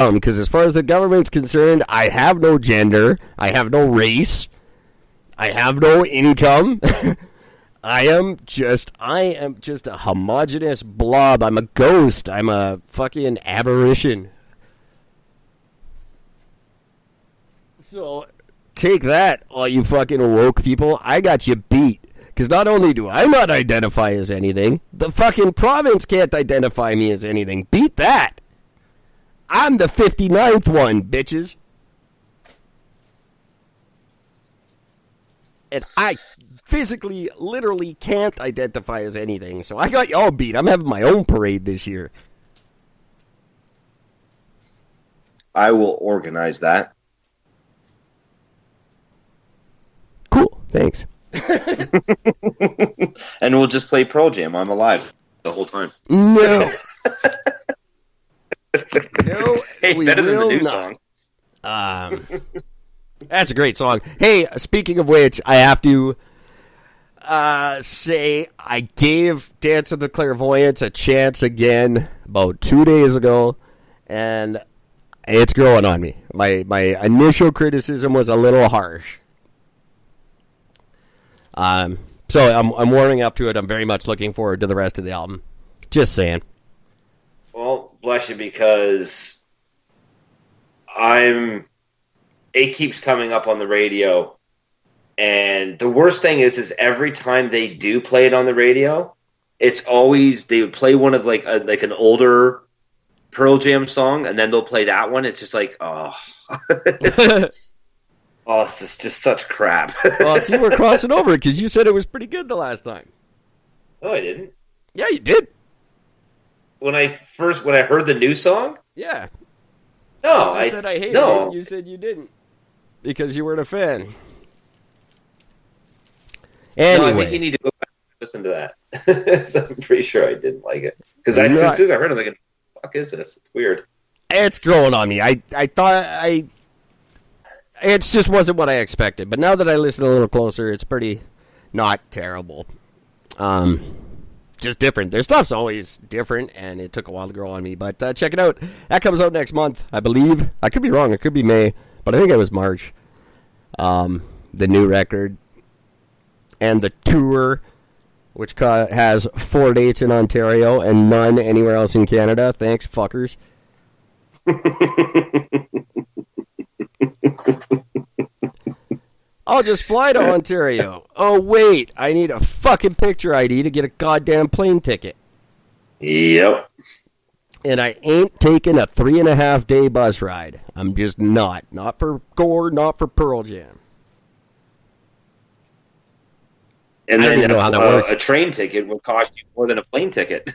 Because as far as the government's concerned, I have no gender, I have no race, I have no income. I am just a homogenous blob. I'm a ghost. I'm a fucking aberration. So take that, all you fucking woke people. I got you beat. Because not only do I not identify as anything, the fucking province can't identify me as anything. Beat that. I'm the 59th one, bitches. And I physically, literally can't identify as anything. So I got y'all beat. I'm having my own parade this year. I will organize that. Cool. Thanks. And we'll just play Pearl Jam. I'm alive the whole time. No. No, hey, we better than the will new not. song. That's a great song. Hey, speaking of which, I have to say I gave Dance of the Clairvoyants a chance again about 2 days ago, and it's growing on me. My initial criticism was a little harsh. So I'm warming up to it. I'm very much looking forward to the rest of the album. Just saying. Well, bless you, because it keeps coming up on the radio, and the worst thing is every time they do play it on the radio, it's always they would play one of like an older Pearl Jam song, and then they'll play that one. It's just like, oh, oh, this is just such crap. Well, see, we're crossing over because you said it was pretty good the last time. No, I didn't. Yeah, you did. When I heard the new song? Yeah. No, I said I hated it. You said you didn't because you weren't a fan. Anyway. No, I think you need to go back and listen to that. So I'm pretty sure I didn't like it. Because as soon as I heard it, I'm like, what the fuck is this? It's weird. It's growing on me. I thought it just wasn't what I expected. But now that I listen a little closer, it's pretty not terrible. Just different. Their stuff's always different, and it took a while to grow on me. But check it out. That comes out next month, I believe. I could be wrong. It could be May, but I think it was March. The new record. And the tour, which has 4 dates in Ontario and none anywhere else in Canada. Thanks, fuckers. I'll just fly to Ontario. Oh, wait. I need a fucking picture ID to get a goddamn plane ticket. Yep. And I ain't taking a 3.5-day bus ride. I'm just not. Not for Gore, not for Pearl Jam. And then a train ticket will cost you more than a plane ticket.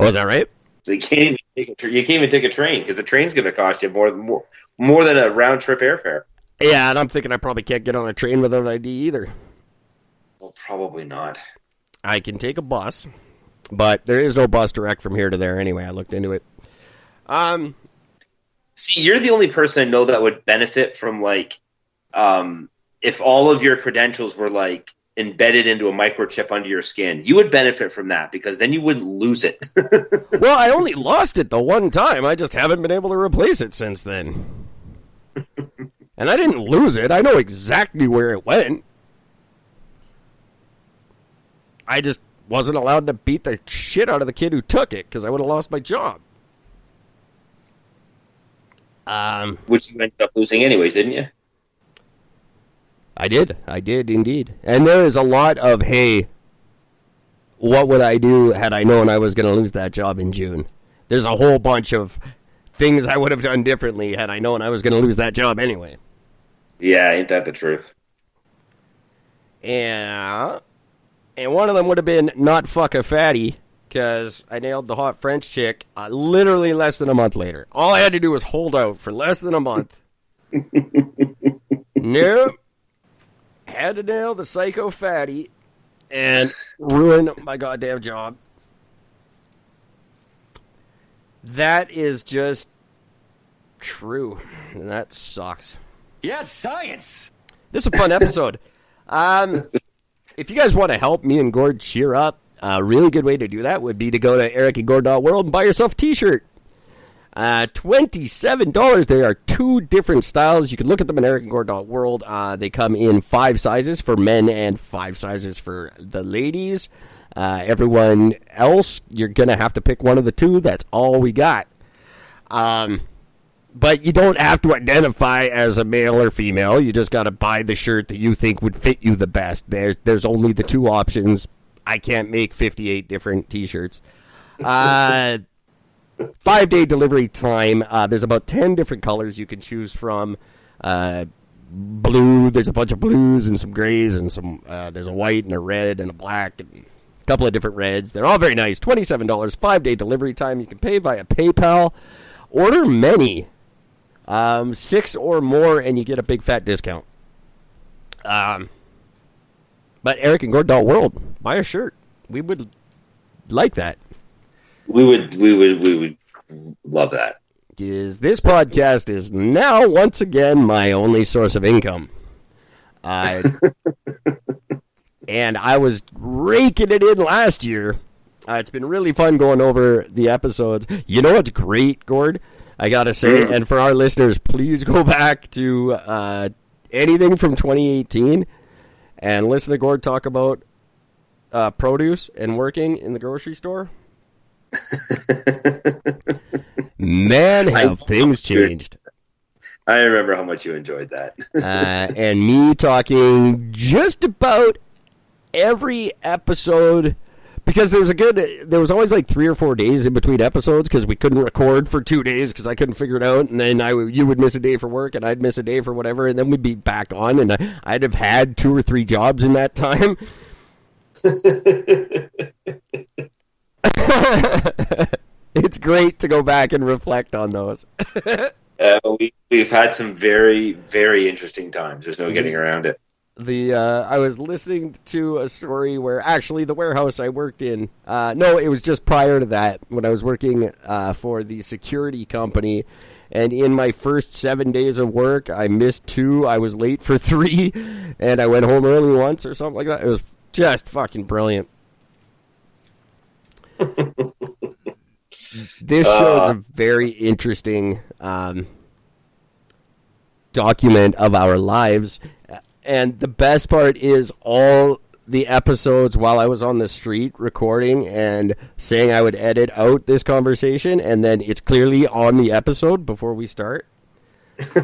Oh, is that right? So you can't even take a train because the train's going to cost you more than a round trip airfare. Yeah, and I'm thinking I probably can't get on a train without ID either. Well, probably not. I can take a bus, but there is no bus direct from here to there anyway. I looked into it. See, you're the only person I know that would benefit from, like, if all of your credentials were, like, embedded into a microchip under your skin. You would benefit from that because then you wouldn't lose it. Well, I only lost it the one time. I just haven't been able to replace it since then. And I didn't lose it. I know exactly where it went. I just wasn't allowed to beat the shit out of the kid who took it because I would have lost my job. Which you ended up losing anyways, didn't you? I did indeed. And there is a lot of, hey, what would I do had I known I was going to lose that job in June? There's a whole bunch of things I would have done differently had I known I was going to lose that job anyway. Yeah, ain't that the truth? Yeah. And one of them would have been not fuck a fatty, because I nailed the hot French chick literally less than a month later. All I had to do was hold out for less than a month. Nope. Had to nail the psycho fatty and ruin my goddamn job. That is just true. And that sucks. Yes, science! This is a fun episode. If you guys want to help me and Gord cheer up, a really good way to do that would be to go to ericandgord.world and buy yourself a t-shirt. $27. There are 2 different styles. You can look at them at ericandgord.world. They come in 5 sizes for men and 5 sizes for the ladies. Everyone else, you're going to have to pick one of the 2. That's all we got. But you don't have to identify as a male or female. You just got to buy the shirt that you think would fit you the best. There's only the 2 options. I can't make 58 different T-shirts. 5-day delivery time. There's about 10 different colors you can choose from. Blue. There's a bunch of blues and some grays and some. There's a white and a red and a black and a couple of different reds. They're all very nice. $27. 5-day delivery time. You can pay via PayPal. Order many. 6 or more, and you get a big fat discount. But ericandgord.world, buy a shirt. We would like that. We would love that. This podcast is now once again my only source of income. And I was raking it in last year. It's been really fun going over the episodes. You know what's great, Gord? I gotta say, and for our listeners, please go back to anything from 2018 and listen to Gord talk about produce and working in the grocery store. Man, have things changed. I remember how much you enjoyed that. And me talking just about every episode. Because there was always like 3 or 4 days in between episodes because we couldn't record for 2 days because I couldn't figure it out. And then you would miss a day for work and I'd miss a day for whatever. And then we'd be back on. And I'd have had 2 or 3 jobs in that time. It's great to go back and reflect on those. We've had some very, very interesting times. There's no getting around it. I was listening to a story where actually the warehouse I worked in, no, it was just prior to that when I was working for the security company, and in my first 7 days of work, I missed 2, I was late for 3, and I went home early once or something like that. It was just fucking brilliant. This show is a very interesting document of our lives. And the best part is all the episodes while I was on the street recording and saying I would edit out this conversation, and then it's clearly on the episode before we start. That's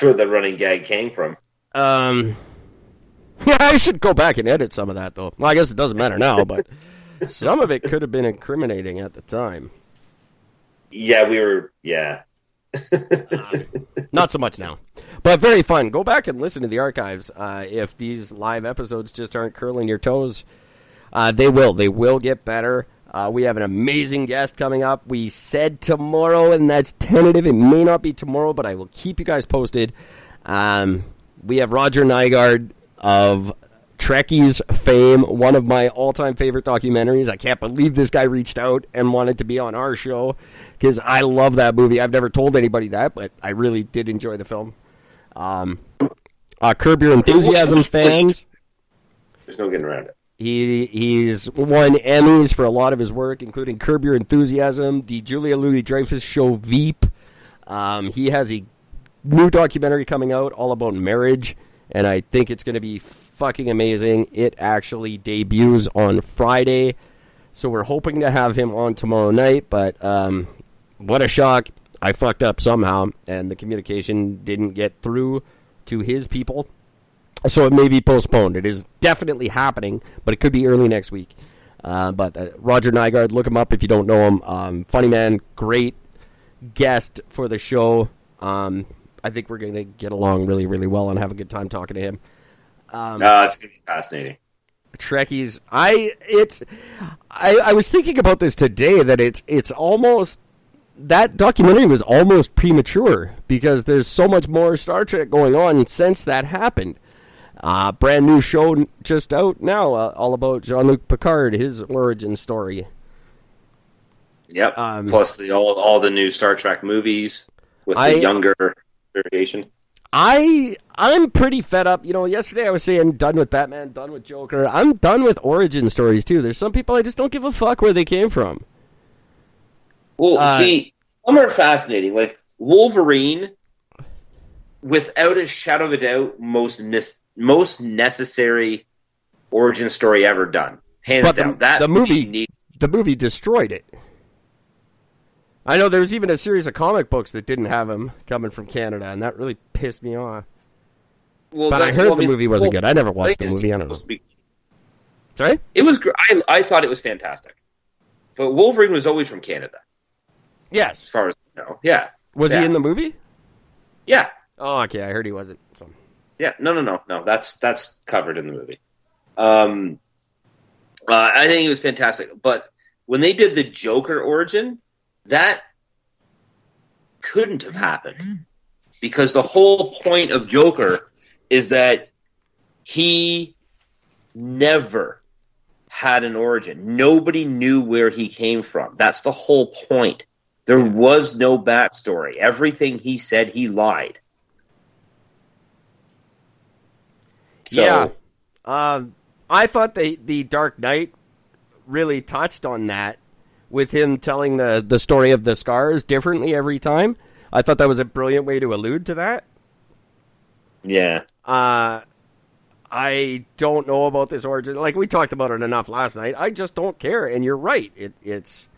where the running gag came from. Yeah, I should go back and edit some of that, though. Well, I guess it doesn't matter now, but some of it could have been incriminating at the time. Yeah, we were, yeah. Not so much now. But very fun. Go back and listen to the archives. If these live episodes just aren't curling your toes, they will. They will get better. We have an amazing guest coming up. We said tomorrow, and that's tentative. It may not be tomorrow, but I will keep you guys posted. We have Roger Nygaard of Trekkies fame, one of my all-time favorite documentaries. I can't believe this guy reached out and wanted to be on our show because I love that movie. I've never told anybody that, but I really did enjoy the film. Curb Your Enthusiasm fans. There's no getting around it. He's won Emmys for a lot of his work, including Curb Your Enthusiasm, the Julia Louis-Dreyfus show Veep. He has a new documentary coming out all about marriage, and I think it's going to be fucking amazing. It actually debuts on Friday, so we're hoping to have him on tomorrow night, but what a shock. I fucked up somehow, and the communication didn't get through to his people, so it may be postponed. It is definitely happening, but it could be early next week. But Roger Nygaard, look him up if you don't know him. Funny man, great guest for the show. I think we're going to get along really, really well and have a good time talking to him. It's going to be fascinating. Trekkies. I was thinking about this today, that it's almost... That documentary was almost premature because there's so much more Star Trek going on since that happened. Brand new show just out now, all about Jean-Luc Picard, his origin story. Yep. Plus all the new Star Trek movies with the younger variation. I'm pretty fed up. You know, yesterday I was saying done with Batman, done with Joker. I'm done with origin stories too. There's some people I just don't give a fuck where they came from. Well, see, some are fascinating. Like Wolverine, without a shadow of a doubt, most necessary origin story ever done, hands down. The movie destroyed it. I know there was even a series of comic books that didn't have him coming from Canada, and that really pissed me off. Well, but I heard the movie wasn't good. I never watched the movie. I don't know. Sorry? It was. I thought it was fantastic. But Wolverine was always from Canada. Yes. As far as I know. Yeah. Was he in the movie? Yeah. Oh, okay. I heard he wasn't. So. Yeah. No. That's covered in the movie. I think it was fantastic. But when they did the Joker origin, that couldn't have happened. Because the whole point of Joker is that he never had an origin. Nobody knew where he came from. That's the whole point. There was no backstory. Everything he said, he lied. So, yeah. I thought the Dark Knight really touched on that with him telling the story of the scars differently every time. I thought that was a brilliant way to allude to that. Yeah. I don't know about this origin. Like, we talked about it enough last night. I just don't care. And you're right. It's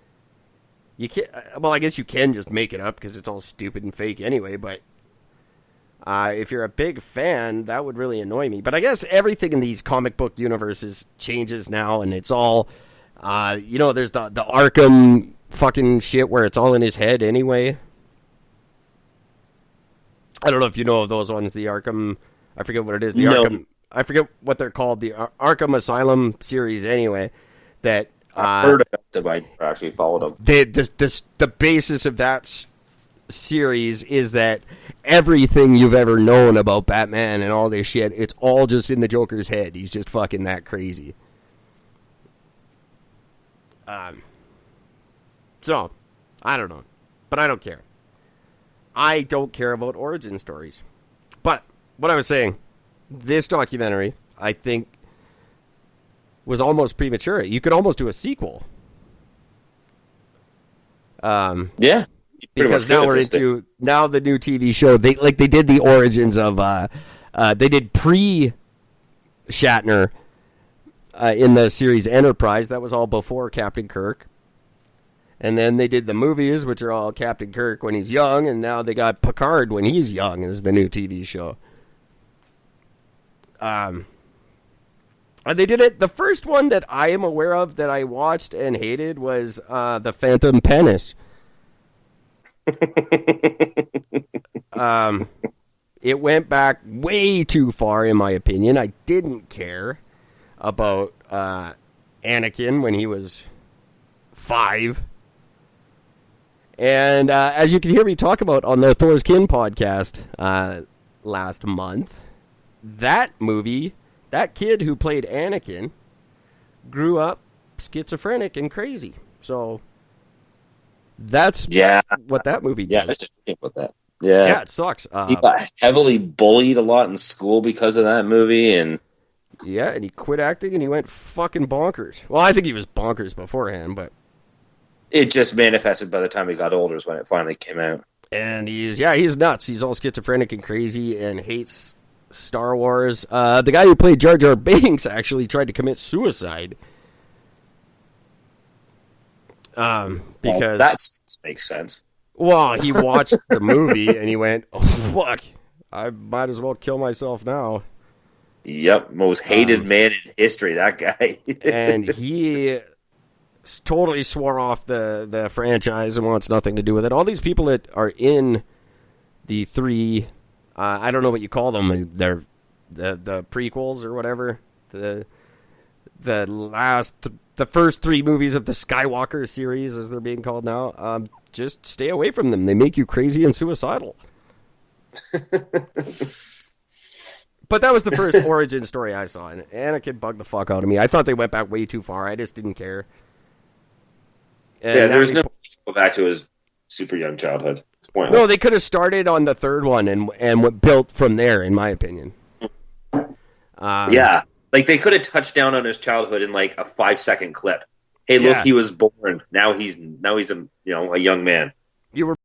you can't. Well, I guess you can just make it up because it's all stupid and fake anyway. But if you're a big fan, that would really annoy me. But I guess everything in these comic book universes changes now, and it's all, there's the Arkham fucking shit where it's all in his head anyway. I don't know if you know of those ones. The Arkham, I forget what it is. Arkham. I forget what they're called, the Arkham Asylum series anyway, that... I've heard about them, I actually followed them. The basis of that series is that everything you've ever known about Batman and all this shit, it's all just in the Joker's head. He's just fucking that crazy. So, I don't know. But I don't care. I don't care about origin stories. But, what I was saying... This documentary, I think, was almost premature. You could almost do a sequel. Yeah. Because now we're into now the new TV show. They did the origins of they did pre-Shatner in the series Enterprise. That was all before Captain Kirk. And then they did the movies, which are all Captain Kirk when he's young, and now they got Picard when he's young as the new TV show. And they did it. The first one that I am aware of that I watched and hated was the Phantom Penis. It went back way too far, in my opinion. I didn't care about Anakin when he was 5. And as you can hear me talk about on the Thor's Kin podcast last month, that movie, that kid who played Anakin grew up schizophrenic and crazy. So that's what that movie does. Yeah, let's just think about that. Yeah, it sucks. He got heavily bullied a lot in school because of that movie, and he quit acting and he went fucking bonkers. Well, I think he was bonkers beforehand, but it just manifested by the time he got older is when it finally came out. And he's nuts. He's all schizophrenic and crazy and hates Star Wars. The guy who played Jar Jar Binks actually tried to commit suicide. Because that makes sense. Well, he watched the movie and he went, "Oh fuck, I might as well kill myself now." Yep, most hated man in history, that guy. And he totally swore off the franchise and wants nothing to do with it. All these people that are in the 3. I don't know what you call them. They're the prequels or whatever. The first 3 movies of the Skywalker series, as they're being called now. Just stay away from them. They make you crazy and suicidal. But that was the first origin story I saw, and Anakin bugged the fuck out of me. I thought they went back way too far. I just didn't care. And there's no need to go back to his super young childhood. No, they could have started on the 3rd one and built from there, in my opinion. Yeah, like they could have touched down on his childhood in like a 5-second clip. hey, look, Yeah. he was born. Now he's a young man. You were